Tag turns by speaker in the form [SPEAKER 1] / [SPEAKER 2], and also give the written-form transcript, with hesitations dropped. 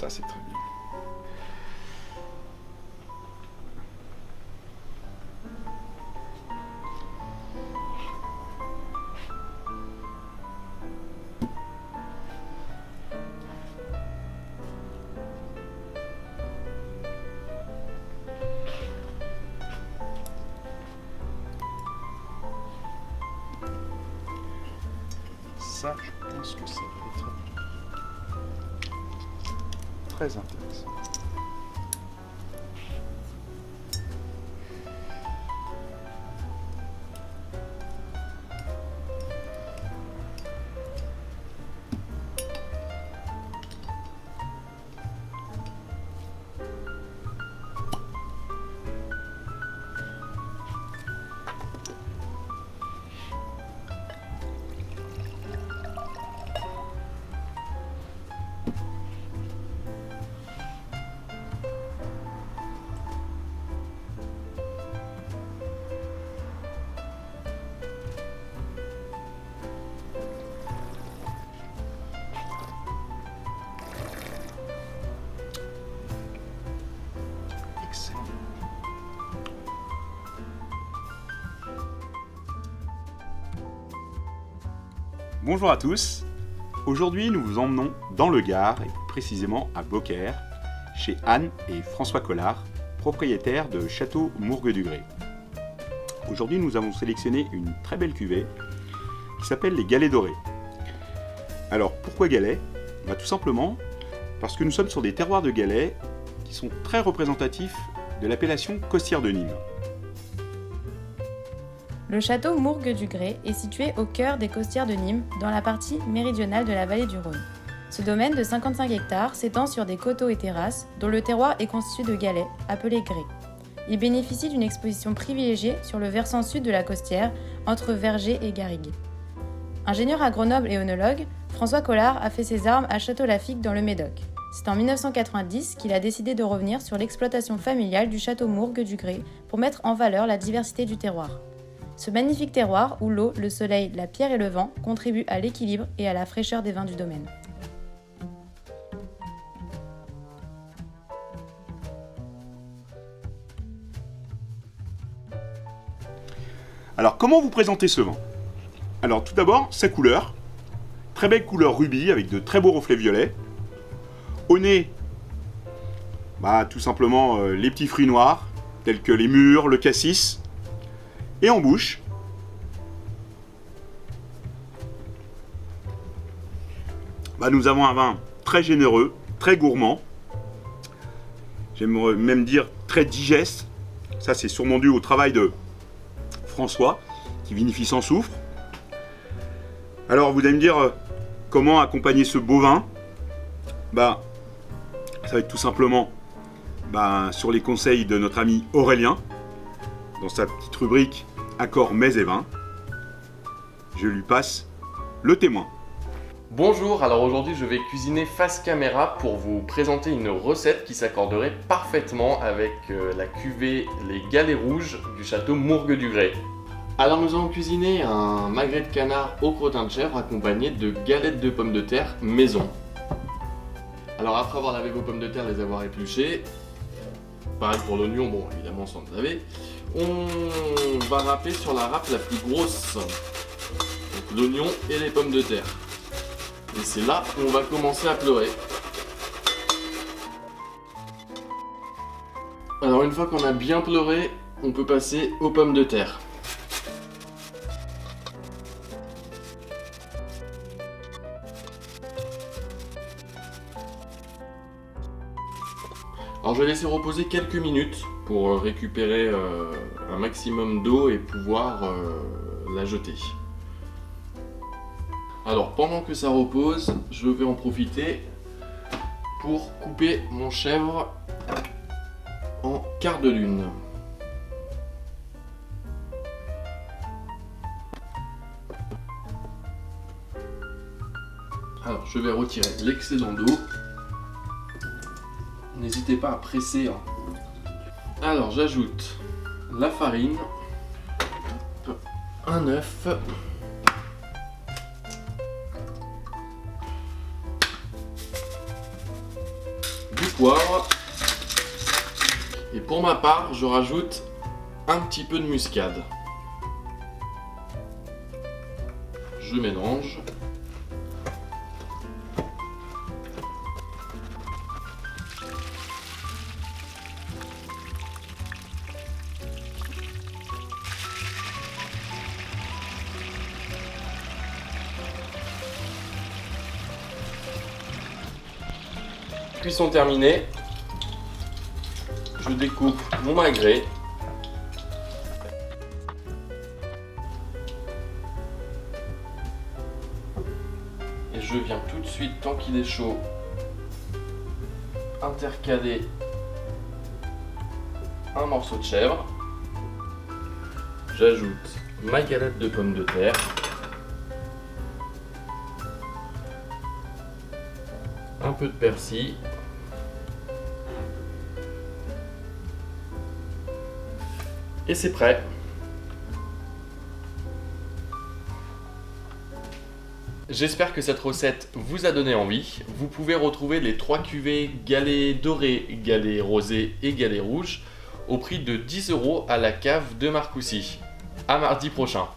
[SPEAKER 1] Ça, c'est très bien. Ça, je pense que ça va être très intéressant. Excellent. Bonjour à tous. Aujourd'hui, nous vous emmenons dans le Gard, et plus précisément à Beaucaire, chez Anne et François Collard, propriétaires de Château Mourgues-du-Gré. Aujourd'hui, nous avons sélectionné une très belle cuvée qui s'appelle les Galets dorés. Alors, pourquoi galets ? Tout simplement parce que nous sommes sur des terroirs de galets qui sont très représentatifs de l'appellation costière de Nîmes.
[SPEAKER 2] Le château Mourgues-du-Gré est situé au cœur des costières de Nîmes, dans la partie méridionale de la vallée du Rhône. Ce domaine de 55 hectares s'étend sur des coteaux et terrasses, dont le terroir est constitué de galets, appelés grès. Il bénéficie d'une exposition privilégiée sur le versant sud de la costière, entre Vergers et Garrigues. Ingénieur à Grenoble et œnologue, François Collard a fait ses armes à Château-Laffitte dans le Médoc. C'est en 1990 qu'il a décidé de revenir sur l'exploitation familiale du château Mourgues-du-Gré pour mettre en valeur la diversité du terroir. Ce magnifique terroir où l'eau, le soleil, la pierre et le vent contribuent à l'équilibre et à la fraîcheur des vins du domaine.
[SPEAKER 1] Alors, comment vous présentez ce vin ? Alors, tout d'abord, sa couleur. Très belle couleur rubis avec de très beaux reflets violets. Au nez, tout simplement les petits fruits noirs, tels que les mûres, le cassis. Et en bouche, nous avons un vin très généreux, très gourmand. J'aimerais même dire très digeste. Ça, c'est sûrement dû au travail de François, qui vinifie sans soufre. Alors, vous allez me dire comment accompagner ce beau vin ? Ça va être tout simplement sur les conseils de notre ami Aurélien, dans sa petite rubrique Accords, mets et vins. Je lui passe le témoin.
[SPEAKER 3] Bonjour, alors aujourd'hui je vais cuisiner face caméra pour vous présenter une recette qui s'accorderait parfaitement avec la cuvée Les Galets rouges du château Mourgues-du-Gré. Alors nous allons cuisiner un magret de canard au crottin de chèvre accompagné de galettes de pommes de terre maison. Alors après avoir lavé vos pommes de terre, les avoir épluchées, pareil pour l'oignon, bon évidemment sans le laver, on va râper sur la râpe la plus grosse, donc l'oignon et les pommes de terre. Et c'est là où on va commencer à pleurer. Alors une fois qu'on a bien pleuré, on peut passer aux pommes de terre. Alors je vais laisser reposer quelques minutes pour récupérer un maximum d'eau et pouvoir la jeter. Alors pendant que ça repose, je vais en profiter pour couper mon chèvre en quart de lune. Alors je vais retirer l'excédent d'eau. N'hésitez pas à presser. Alors j'ajoute la farine, un œuf, poivre. Et pour ma part, je rajoute un petit peu de muscade. Je mélange. Cuisson terminée. Je découpe mon magret. Et je viens tout de suite, tant qu'il est chaud, intercaler un morceau de chèvre. J'ajoute ma galette de pommes de terre. Un peu de persil. Et c'est prêt. J'espère que cette recette vous a donné envie. Vous pouvez retrouver les 3 cuvées galets dorés, galets rosés et galets rouges au prix de 10 € à la cave de Marcoussis. À mardi prochain.